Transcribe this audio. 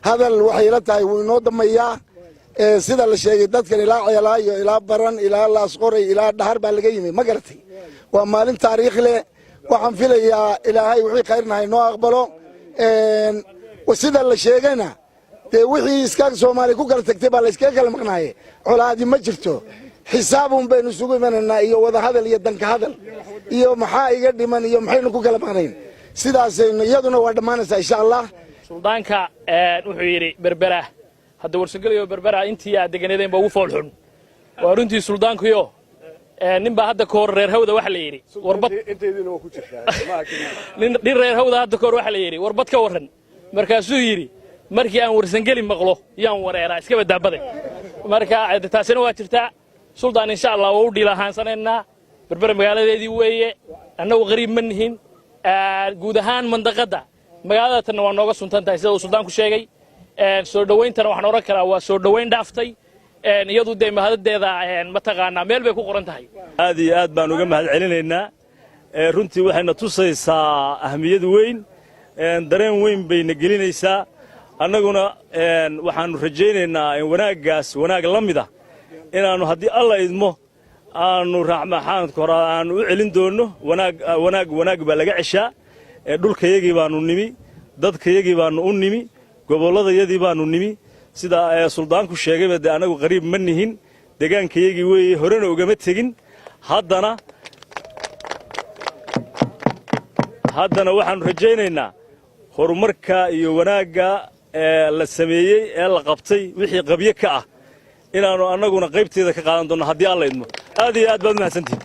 هذا الوحيلة تاي ونود مياه سيدا الشيء دتكن إلى عيلايو إلى برن إلى الأسقري إلى الدهر بالجيمي ما قرتي ومالين تاريخ له وعم في لي إلى هاي وحي خيرنا هاي نوع أقبله وسيدا الشيء جنا وحي إسكاك سومالي كوكر تكتب على إسكاك المقنعي على هذه مجرته حسابهم بين السوق من النائي وهذا هذا اللي يدنك هذا يوم حائي قد من يوم حين كوكر المقنعين سيدا سين يدنا وردمانة إن شاء الله سلطانك وحيري بربره هذا ورسقلي بربره أنتي دقنيدين بوفول حن وأنتي سلطانك يو نبى هذا كور رير هودا وحليري وربط أنت يدينه وكتير نير رير هودا هذا كور وحليري وربط كورن مركز يري مركي أن ورسقلي مغلو يوم وريرا إسكاب الدعبة مركا تاسين واترتا سلطان إن شاء الله ودي لهان سننا بربره مقالة دي ويا أنه غريب منهن جودهان منطقة مقالة إنه نوقف سنتان تحسه سلطان كشيء soo dhaweyntan waxaan oran karaa waa soo dhaweyn dhaaftay iyadu deemahadeeda ma taqaana meel bay ku qoran tahay aad iyo aad baan uga mahad celinaynaa runtii waxayna tusaysaa ahmiyad weyn dareen weyn bayna gelinaysaa annaguna waxaanu rajaynaynaa in wanaaggaas wanaag la mid ah inaanu haddii alla idmo aanu raxmaxaanka hore aanu u celin doono wanaag baa laga ceshaa dhulkayagii baanu nimi dadkayagii baanu u nimi gobolladayadii baanu nimi sida suldaanku sheegayba de anagu qariib ma nihin deegaankayagii weeye horena ugama tegin haddana waxaanu rajaynaynaa horumarka iyo wanaagga la sameeyey ee la qabtay wixii qabyo ka ah inaanu annaguna qaybteeda ka qaadan doonno haddii alla idmo aad iyo aad baad mahadsantihiin